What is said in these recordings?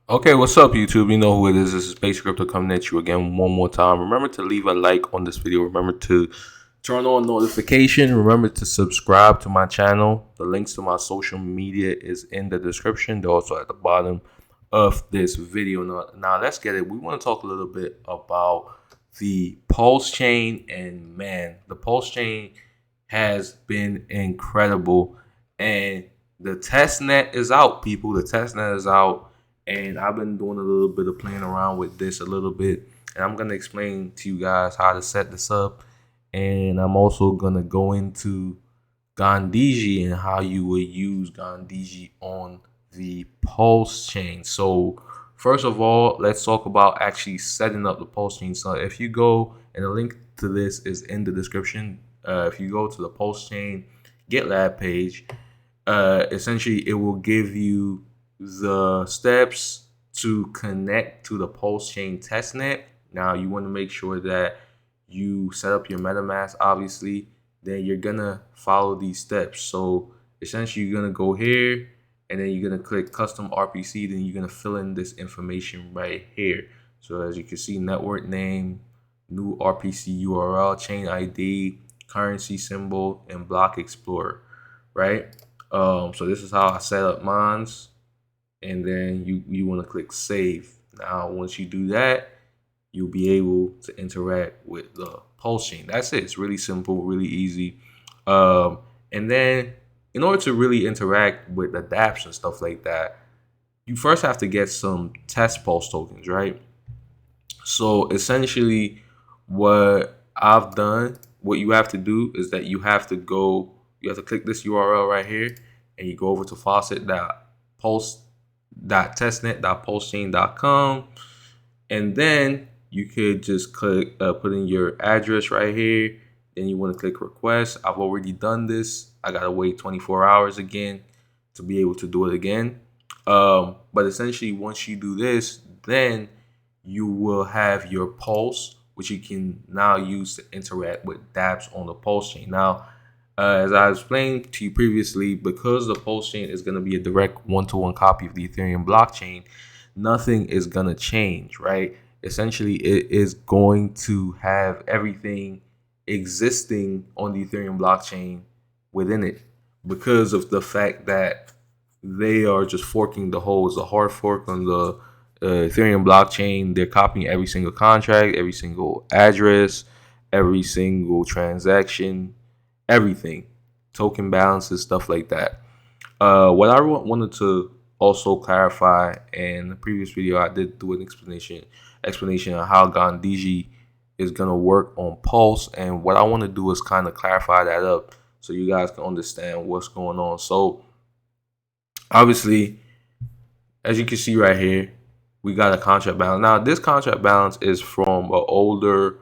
Okay, what's up, YouTube? You know who it is. This is Space Crypto coming at you again one more time. Remember to leave a like on this video. Remember to turn on notification. Remember to subscribe to my channel. The links to my social media is in the description. They're also at the bottom of this video. Now let's get it. We want to talk a little bit about the Pulse chain, and man, the Pulse chain has been incredible. And the testnet is out, people. The testnet is out, and I've been doing a little bit of playing around with this a little bit, and I'm gonna explain to you guys how to set this up, and I'm also gonna go into Gandhiji and how you would use Gandhiji on the Pulse chain. So first of all, let's talk about actually setting up the Pulse chain. So if you go, and the link to this is in the description. If you go to the Pulse chain GitLab page, essentially it will give you the steps to connect to the Pulse chain testnet. Now you want to make sure that you set up your MetaMask, obviously. Then you're gonna follow these steps. So essentially you're gonna go here, and then you're gonna click custom RPC. Then you're gonna fill in this information right here. So as you can see, network name, new RPC URL, chain ID, currency symbol, and block explorer, right? So this is how I set up mines, and then you want to click save. Now once you do that, you'll be able to interact with the Pulse chain. That's it. It's really simple, really easy. And then in order to really interact with the dapps and stuff like that, you first have to get some test Pulse tokens, right? So essentially what I've done, what you have to do is that you have to click this URL right here, and you go over to faucet.pulse.testnet.pulsechain.com, and then you could just click put in your address right here. Then you want to click request. I've already done this. I gotta wait 24 hours again to be able to do it again. But essentially once you do this, then you will have your Pulse, which you can now use to interact with dapps on the Pulse chain. Now, as I explained to you previously, because the Pulse chain is going to be a direct one-to-one copy of the Ethereum blockchain, nothing is going to change, right? Essentially, it is going to have everything existing on the Ethereum blockchain within it, because of the fact that they are just forking the whole. It's a hard fork on the Ethereum blockchain. They're copying every single contract, every single address, every single transaction, everything, token balances, stuff like that. What I wanted to also clarify, in the previous video, I did do an explanation on how Gandhiji is gonna work on Pulse, and what I want to do is kind of clarify that up so you guys can understand what's going on. So obviously, as you can see right here, we got a contract balance. Now this contract balance is from an older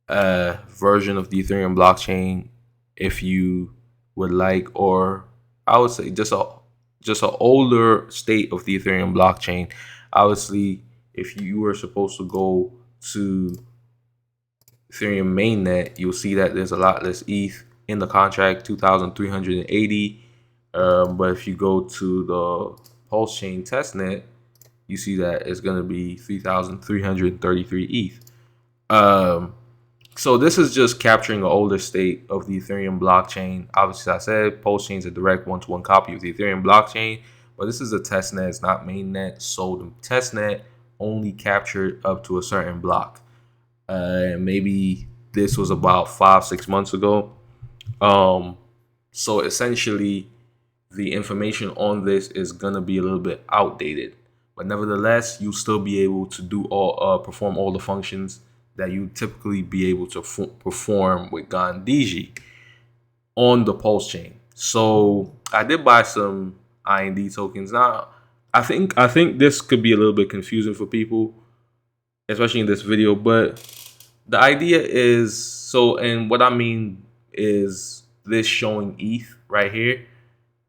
version of the Ethereum blockchain, if you would like, or I would say just an older state of the Ethereum blockchain. Obviously, if you were supposed to go to Ethereum mainnet, you'll see that there's a lot less ETH in the contract, 2,380. But if you go to the Pulse chain testnet, you see that it's going to be 3,333 ETH. So this is just capturing an older state of the Ethereum blockchain. Obviously, I said Pulse chain is a direct one-to-one copy of the Ethereum blockchain, but this is a testnet. It's not mainnet. So the testnet only captured up to a certain block. Maybe this was about 5-6 months ago. So essentially, the information on this is gonna be a little bit outdated, but nevertheless, you'll still be able to do perform all the functions that you typically be able to perform with Gandhiji on the Pulse chain. So I did buy some IND tokens. Now, I think this could be a little bit confusing for people, especially in this video. But the idea is, so, and what I mean is this showing ETH right here.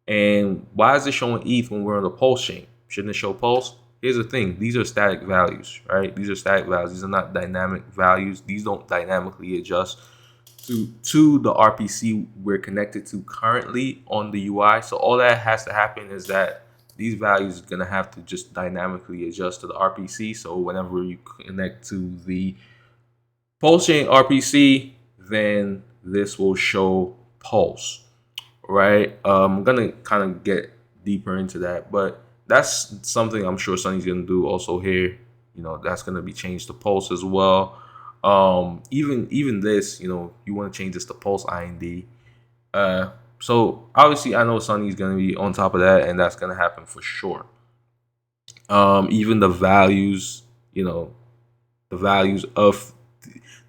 And why is it showing ETH when we're on the Pulse chain? Shouldn't it show Pulse? Here's the thing. These are static values, right? These are static values. These are not dynamic values. These don't dynamically adjust to the RPC we're connected to currently on the UI. So all that has to happen is that these values are gonna have to just dynamically adjust to the RPC. So whenever you connect to the pulse chain RPC, then this will show pulse, right? I'm gonna kind of get deeper into that, but that's something I'm sure Sonny's gonna do also here. That's gonna be changed to pulse as well. Even this, you want to change this to pulse IND. So obviously I know Sonny's gonna be on top of that, and that's gonna happen for sure. Even the values, the values of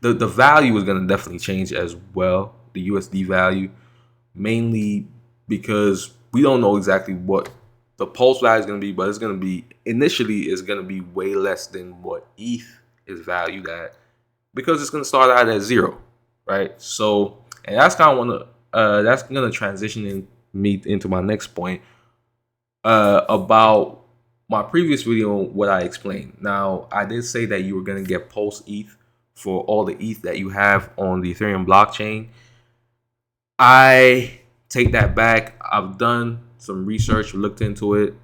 the value is gonna definitely change as well. The USD value, mainly because we don't know exactly what the pulse value is gonna be, but it's gonna be way less than what ETH is valued at, because it's gonna start out at 0, right? So, and that's kind of that's gonna transition me into my next point about my previous video, what I explained. Now, I did say that you were gonna get pulse ETH for all the ETH that you have on the Ethereum blockchain. I take that back. I've done some research, looked into it,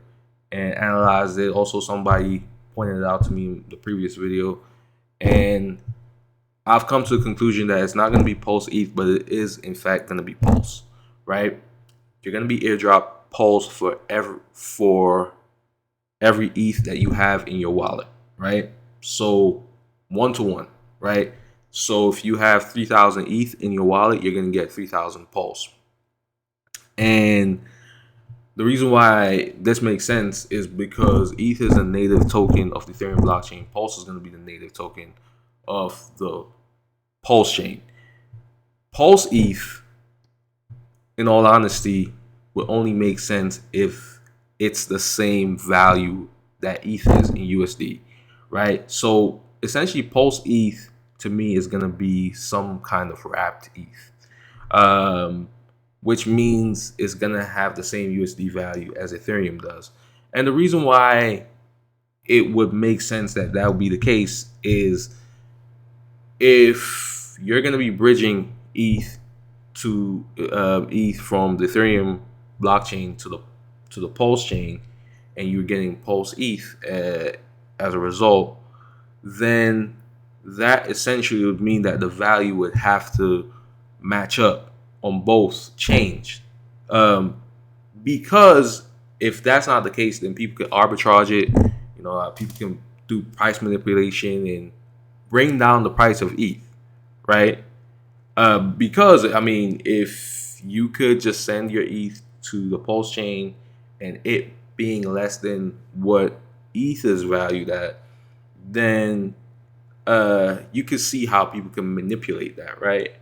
and analyzed it. Also, somebody pointed it out to me in the previous video, and I've come to the conclusion that it's not going to be Pulse ETH, but it is in fact going to be Pulse, right? You're going to be airdrop Pulse for every ETH that you have in your wallet, right? So 1-to-1, right? So if you have 3,000 ETH in your wallet, you're going to get 3,000 Pulse. And the reason why this makes sense is because ETH is a native token of the Ethereum blockchain. Pulse is going to be the native token of the Pulse chain. Pulse ETH, in all honesty, would only make sense if it's the same value that ETH is in USD, right? So essentially, Pulse ETH to me is going to be some kind of wrapped ETH, which means it's going to have the same USD value as Ethereum does. And the reason why it would make sense that that would be the case is if you're going to be bridging ETH to ETH from the Ethereum blockchain to the Pulse chain, and you're getting Pulse ETH as a result, then that essentially would mean that the value would have to match up on both chains. Because if that's not the case, then people can arbitrage it. People can do price manipulation and bring down the price of ETH, right? Because, if you could just send your ETH to the Pulse chain and it being less than what ETH is valued at, then you can see how people can manipulate that, right?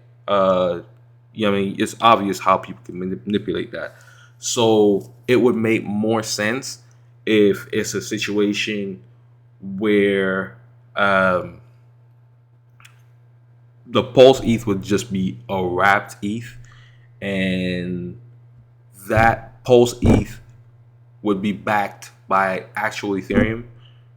It's obvious how people can manipulate that. So it would make more sense if it's a situation where the Pulse ETH would just be a wrapped ETH, and that Pulse ETH would be backed by actual Ethereum,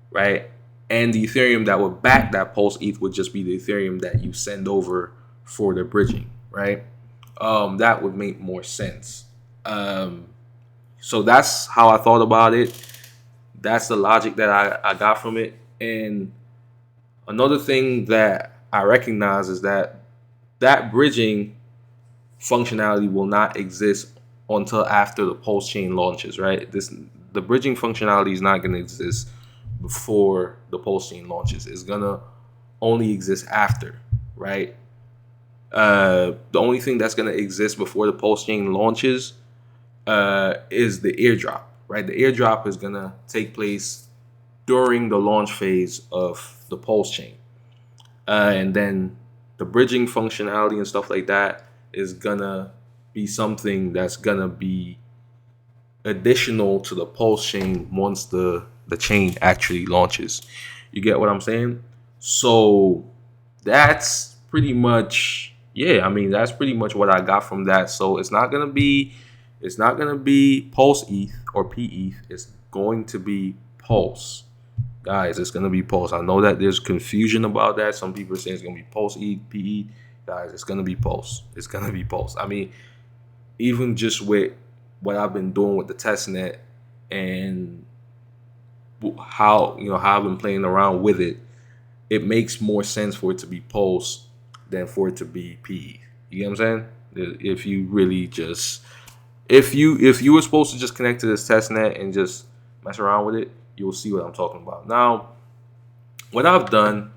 right? And the Ethereum that would back that Pulse ETH would just be the Ethereum that you send over for the bridging, right? That would make more sense. So that's how I thought about it. That's the logic that I got from it. And another thing that I recognize is that bridging functionality will not exist until after the Pulse chain launches, right? The bridging functionality is not going to exist before the Pulse chain launches. It's going to only exist after, right? The only thing that's going to exist before the Pulse chain launches is the airdrop, right? The airdrop is going to take place during the launch phase of the Pulse chain. And then the bridging functionality and stuff like that is going to be something that's going to be additional to the Pulse chain once the chain actually launches. You get what I'm saying? So that's pretty much, that's pretty much what I got from that. So it's not going to be Pulse ETH or PETH. It's going to be Pulse. Guys, it's going to be Pulse. I know that there's confusion about that. Some people are saying it's going to be Pulse ETH, PETH. Guys, it's going to be Pulse. It's going to be Pulse. Even just with what I've been doing with the testnet, and how I've been playing around with it, it makes more sense for it to be pulse than for it to be PE. You get what I'm saying? If you really just if you were supposed to just connect to this testnet and just mess around with it, you'll see what I'm talking about. Now, what I've done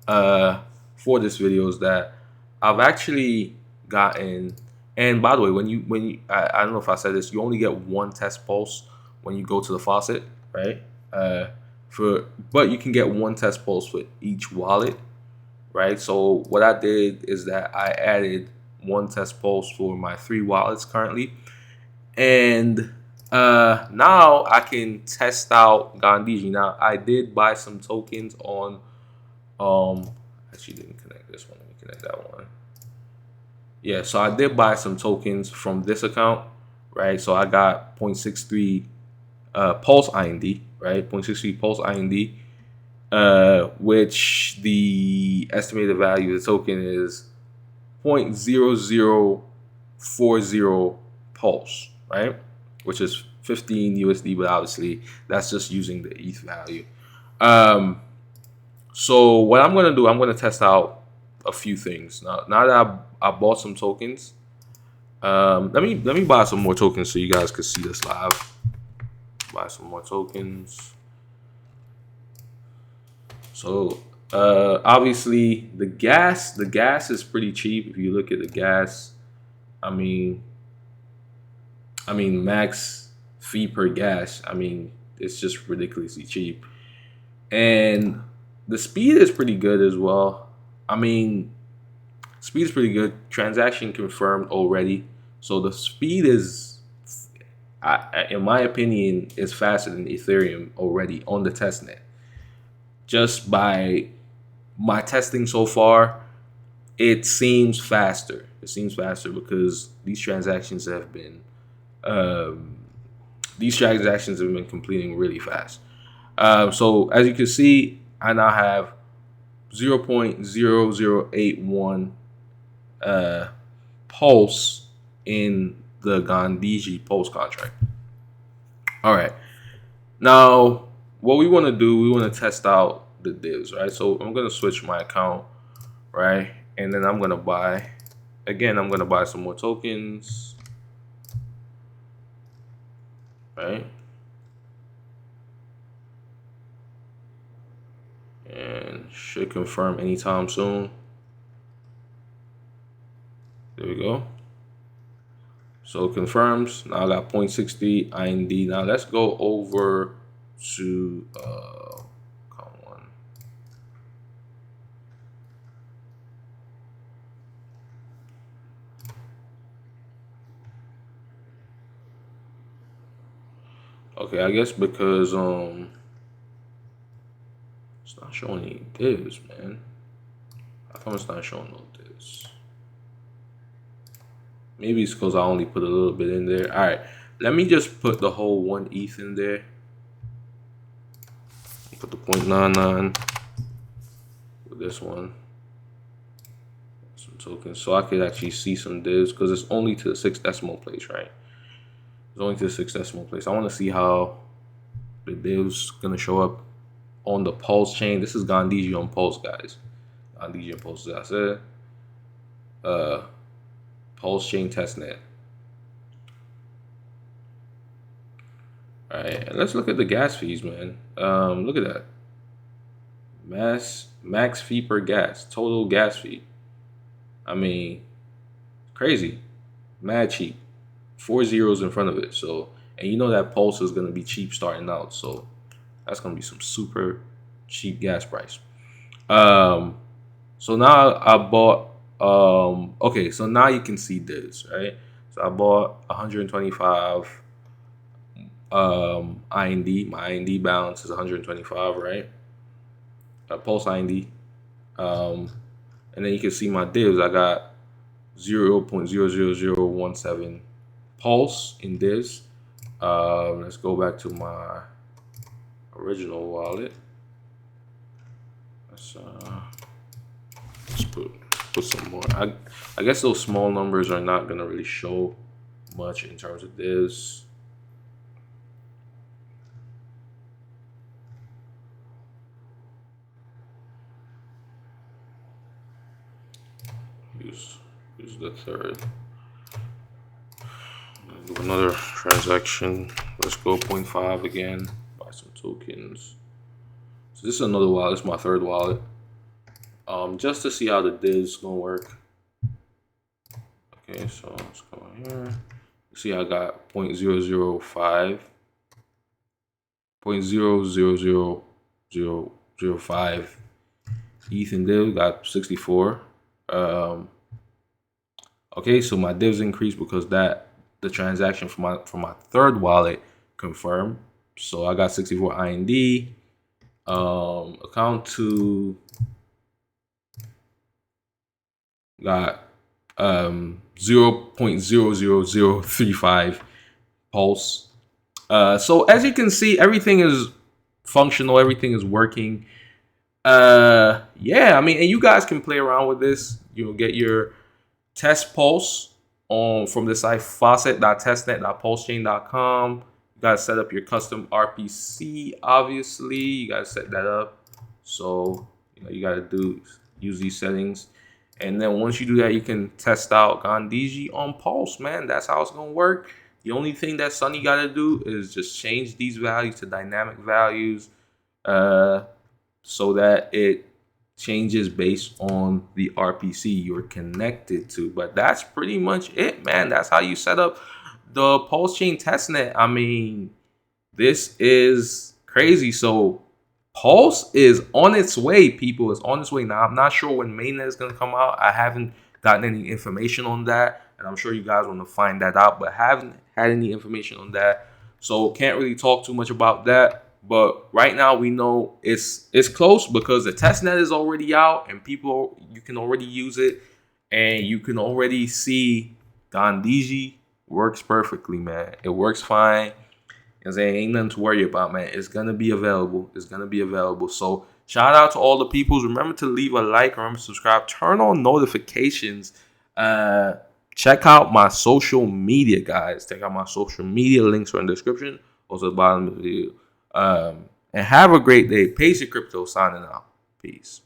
for this video is that I've actually gotten, and by the way, when you I don't know if I said this, you only get one test pulse when you go to the faucet, right? But you can get one test pulse for each wallet, right? So what I did is that I added one test pulse for my 3 wallets currently, and now I can test out Gandhiji. Now I did buy some tokens on actually didn't connect this one. Let me connect that one. Yeah, so I did buy some tokens from this account, right? So I got 0.63 Pulse IND, right? 0.63 Pulse IND, which the estimated value of the token is 0.0040 Pulse, right? Which is 15 USD, but obviously that's just using the ETH value. So what I'm gonna do, I'm gonna test out a few things. Now that I bought some tokens, let me buy some more tokens so you guys can see this live. Buy some more tokens. So obviously the gas is pretty cheap. If you look at the gas, I mean max fee per gas, it's just ridiculously cheap. And the speed is pretty good as well. Speed is pretty good. Transaction confirmed already. So the speed is, in my opinion, is faster than Ethereum already on the testnet. Just by my testing so far, it seems faster. It seems faster because these transactions have been completing really fast. So as you can see, I now have 0.0081 pulse in the Gandhiji pulse contract. All right. Now, what we want to do, we want to test out the divs, right? So I'm going to switch my account, right? And then I'm going to buy some more tokens, right? And should confirm anytime soon. There we go. So it confirms. Now I got 0.60 IND. Now let's go over to come on. Okay, I guess because it's not showing any divs, man. How come it's not showing no divs? Maybe it's because I only put a little bit in there. All right, let me just put the whole 1 ETH in there. Put the 0.99 with this one. Some tokens, so I could actually see some divs because it's only to the 6th decimal place, right? It's only to the 6th decimal place. I want to see how the divs gonna show up on the Pulse chain. This is Gandhiji on Pulse, guys. Gandhiji on Pulse, as I said. Pulse chain testnet. All right, let's look at the gas fees, man. Look at that. Max fee per gas, total gas fee. Crazy, mad cheap. 4 zeros in front of it. So, and you know that Pulse is gonna be cheap starting out. So that's gonna be some super cheap gas price. So now I bought. Okay, so now you can see this, right? So I bought 125 IND. My IND balance is 125, right? Pulse IND. And then you can see my divs. I got 0.00017 pulse in divs. Let's go back to my original wallet. Let's put some more. I guess those small numbers are not gonna really show much in terms of this. use the third. Do another transaction. Let's go 0.5 again. Buy some tokens. So this is another wallet. This is my third wallet. Just to see how the div's gonna work. Okay, so let's go here. See, I got 0.005, 0.000005 ETH and div, got 64. Okay, so my divs increased because the transaction from my third wallet confirmed. So I got 64 IND. Account 2 got 0.00035 pulse. So as you can see, everything is functional, everything is working. Yeah, I mean, and you guys can play around with this. You'll get your test pulse from the site faucet.testnet.pulsechain.com. You gotta set up your custom RPC. Obviously, you gotta set that up. So you gotta use these settings. And then once you do that, you can test out Gandhiji on Pulse, man. That's how it's going to work. The only thing that Sonny got to do is just change these values to dynamic values so that it changes based on the RPC you're connected to. But that's pretty much it, man. That's how you set up the Pulse Chain testnet. I mean, this is crazy. So Pulse is on its way, people. It's on its way. Now, I'm not sure when mainnet is going to come out. I haven't gotten any information on that. And I'm sure you guys want to find that out, but haven't had any information on that. So can't really talk too much about that. But right now we know it's close because the testnet is already out and you can already use it. And you can already see Gandhiji works perfectly, man. It works fine. And saying ain't nothing to worry about, man. It's gonna be available. It's gonna be available. So shout out to all the peoples. Remember to leave a like. Remember to subscribe. Turn on notifications. Check out my social media, guys. Check out my social media. Links are in the description. Also at the bottom of the video. And have a great day. Pace your crypto. Signing out. Peace.